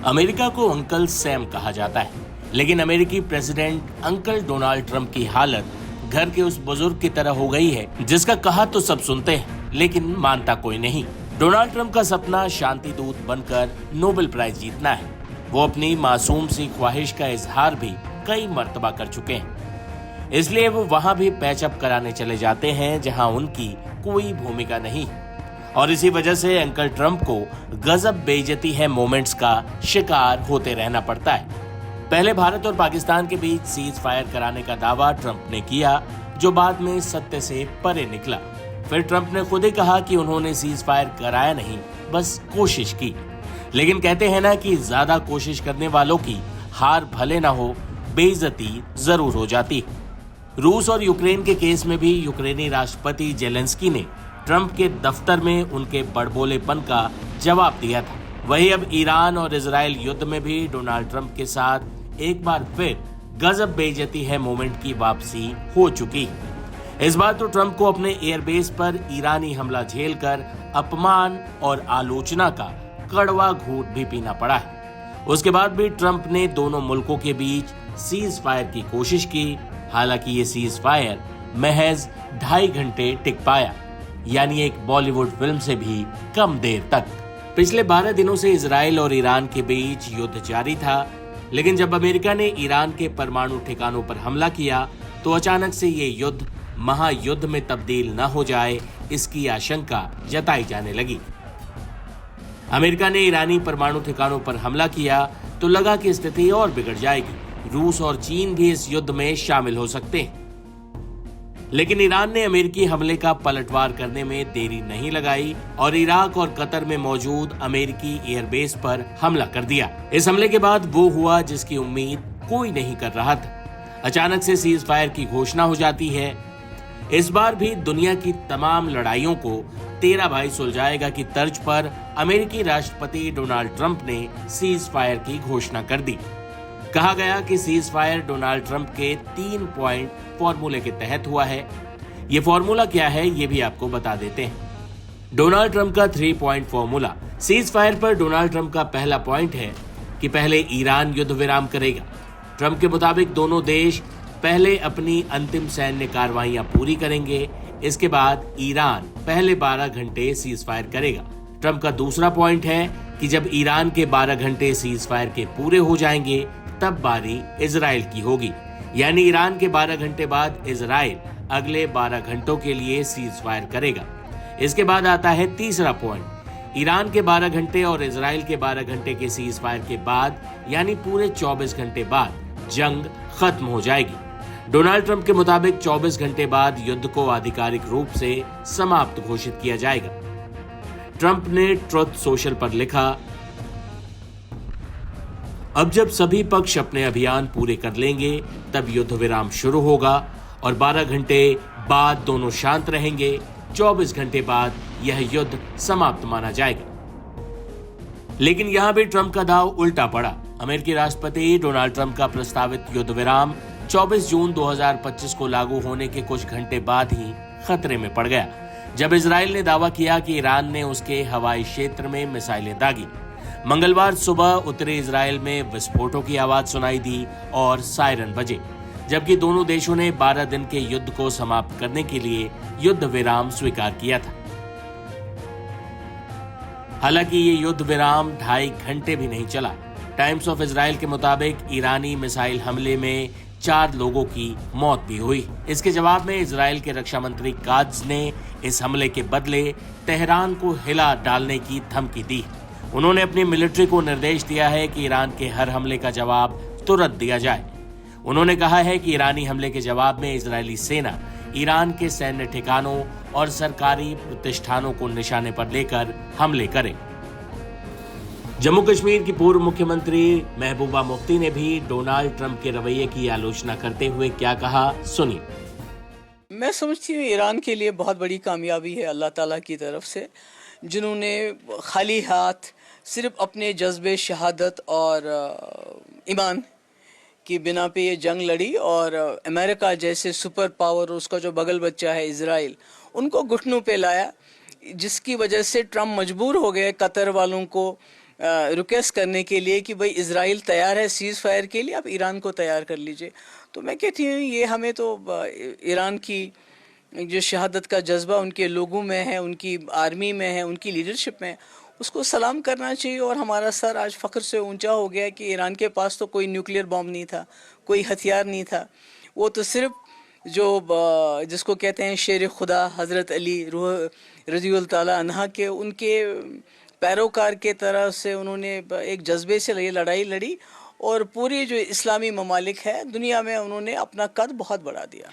America को uncle Sam कहा जाता है, लेकिन अमेरिकी प्रेसिडेंट अंकल डोनाल्ड ट्रंप की हालत घर के उस बुजुर्ग की तरह हो गई है जिसका कहा तो सब सुनते हैं लेकिन मानता कोई नहीं। डोनाल्ड ट्रंप का सपना शांति दूत बनकर नोबेल प्राइज जीतना है। वो अपनी मासूम सी ख्वाहिश का इजहार भी कई मर्तबा कर चुके हैं, इसलिए वो वहां भी पैचअप कराने चले जाते हैं जहां उनकी कोई भूमिका नहीं। और इसी वजह से अंकल ट्रंप को गजब बेइज्जती है मोमेंट्स का शिकार होते रहना पड़ता है। पहले भारत और पाकिस्तान के बीच सीज फायर कराने का दावा ट्रंप ने किया, जो बाद में सत्य से परे निकला। फिर ट्रंप ने खुद ही कहा कि उन्होंने सीज फायर कराया नहीं, बस कोशिश की। लेकिन कहते हैं ना कि ज्यादा कोशिश करने वालों की हार भले ना हो, बेइज्जती जरूर हो जाती। रूस और यूक्रेन के केस में भी यूक्रेनी राष्ट्रपति जेलेंस्की ने ट्रंप के दफ्तर में उनके बड़बोलेपन का जवाब दिया था। वही अब ईरान और इजराइल युद्ध में भी डोनाल्ड ट्रंप के साथ एक बार फिर गजब बेइज्जती है मोमेंट की वापसी हो चुकी। इस बार तो ट्रंप को अपने एयरबेस पर ईरानी हमला झेलकर अपमान और आलोचना का कड़वा घूंट भी पीना पड़ा है। उसके बाद भी ट्रंप ने दोनों मुल्कों के बीच सीज फायर की कोशिश की। हालांकि ये सीज फायर महज 2.5 घंटे टिक पाया, यानी एक बॉलीवुड फिल्म से भी कम देर तक। पिछले 12 दिनों से इजराइल और ईरान के बीच युद्ध जारी था, लेकिन जब अमेरिका ने ईरान के परमाणु ठिकानों पर हमला किया तो अचानक से ये युद्ध महायुद्ध में तब्दील न हो जाए, इसकी आशंका जताई जाने लगी। अमेरिका ने ईरानी परमाणु ठिकानों पर हमला किया तो लगा कि स्थिति और बिगड़ जाएगी, रूस और चीन भी इस युद्ध में शामिल हो सकते हैं। लेकिन ईरान ने अमेरिकी हमले का पलटवार करने में देरी नहीं लगाई और इराक और कतर में मौजूद अमेरिकी एयरबेस पर हमला कर दिया। इस हमले के बाद वो हुआ जिसकी उम्मीद कोई नहीं कर रहा था। अचानक से सीज फायर की घोषणा हो जाती है। इस बार भी दुनिया की तमाम लड़ाइयों को 13 भाई सुलझाएगा की तर्ज पर अमेरिकी राष्ट्रपति डोनाल्ड ट्रंप ने सीज फायर की घोषणा कर दी। कहा गया कि सीज फायर डोनाल्ड ट्रंप के 3 पॉइंट फॉर्मूले के तहत हुआ है। ये फॉर्मूला क्या है ये भी आपको बता देते हैं। डोनाल्ड ट्रंप का 3 पॉइंट फॉर्मूला। सीज फायर पर डोनाल्ड ट्रंप का पहला पॉइंट है कि पहले ईरान युद्ध विराम करेगा। ट्रंप के मुताबिक दोनों देश पहले अपनी अंतिम सैन्य कार्रवाइयां पूरी करेंगे, इसके बाद ईरान पहले 12 घंटे सीज फायर करेगा। ट्रंप का दूसरा पॉइंट है कि जब ईरान के 12 घंटे सीज फायर के पूरे हो जाएंगे तब बारी इजराइल की होगी, यानी ईरान के 12 घंटे बाद इजराइल अगले 12 घंटों के लिए सीज फायर करेगा। इसके बाद आता है तीसरा पॉइंट। ईरान के 12 घंटे और इजराइल के 12 घंटे के सीज फायर के बाद, यानी पूरे 24 घंटे बाद जंग खत्म हो जाएगी। डोनाल्ड ट्रंप के मुताबिक 24 घंटे बाद युद्ध को आधिकारिक रूप से समाप्त घोषित किया जाएगा। ट्रंप ने ट्रुथ सोशल पर लिखा, अब जब सभी पक्ष अपने अभियान पूरे कर लेंगे तब युद्ध विराम शुरू होगा और 12 घंटे बाद दोनों शांत रहेंगे। 24 घंटे बाद यह युद्ध समाप्त माना जाएगा। लेकिन यहां भी ट्रंप का दांव उल्टा पड़ा। अमेरिकी राष्ट्रपति डोनाल्ड ट्रंप का प्रस्तावित युद्ध विराम 24 जून 2025 को लागू होने के कुछ घंटे बाद ही खतरे में पड़ गया, जब इजराइल ने दावा किया कि ईरान ने उसके हवाई क्षेत्र में मिसाइलें दागी। मंगलवार सुबह उत्तरी इजराइल में विस्फोटों की आवाज सुनाई दी और सायरन बजे, जबकि दोनों देशों ने 12 दिन के युद्ध को समाप्त करने के लिए युद्ध विराम स्वीकार किया था। हालांकि ये युद्ध विराम 2.5 घंटे भी नहीं चला। टाइम्स ऑफ इजराइल के मुताबिक ईरानी मिसाइल हमले में 4 लोगों की मौत भी हुई। इसके जवाब में इजराइल के रक्षा मंत्री कात्ज ने इस हमले के बदले तेहरान को हिला डालने की धमकी दी। उन्होंने अपनी मिलिट्री को निर्देश दिया है कि ईरान के हर हमले का जवाब तुरंत दिया जाए। उन्होंने कहा है कि ईरानी हमले के जवाब में इजरायली सेना ईरान के सैन्य ठिकानों और सरकारी प्रतिष्ठानों को निशाने पर लेकर हमले करे। जम्मू कश्मीर की पूर्व मुख्यमंत्री महबूबा मुफ्ती ने भी डोनाल्ड ट्रंप के रवैये की आलोचना करते हुए क्या कहा, सुनिए। मैं समझती हूँ ईरान के लिए बहुत बड़ी कामयाबी है अल्लाह ताला की तरफ से, जिन्होंने खाली हाथ सिर्फ अपने जज्बे शहादत और ईमान की बिना पे ये जंग लड़ी और अमेरिका जैसे सुपर पावर, उसका जो बगल बच्चा है इजराइल, उनको घुटनों पे लाया, जिसकी वजह से ट्रंप मजबूर हो गए कतर वालों को रिक्वेस्ट करने के लिए कि भाई इज़राइल तैयार है सीज़ फायर के लिए, आप ईरान को तैयार कर लीजिए। तो मैं कहती हूँ ये हमें तो ईरान की जो शहादत का जज्बा उनके लोगों में है, उनकी आर्मी में है, उनकी लीडरशिप में है, उसको सलाम करना चाहिए। और हमारा सर आज फ़ख्र से ऊंचा हो गया कि ईरान के पास तो कोई न्यूक्लियर बॉम्ब नहीं था, कोई हथियार नहीं था। वो तो सिर्फ जो जिसको कहते हैं शेर खुदा हज़रत अली रूह रज़ियल्लाहु ताला अन्हा के उनके पैरोकार के तरह से उन्होंने एक जज्बे से ये लड़ाई लड़ी और पूरी जो इस्लामी ममालिक है दुनिया में उन्होंने अपना कद बहुत बढ़ा दिया।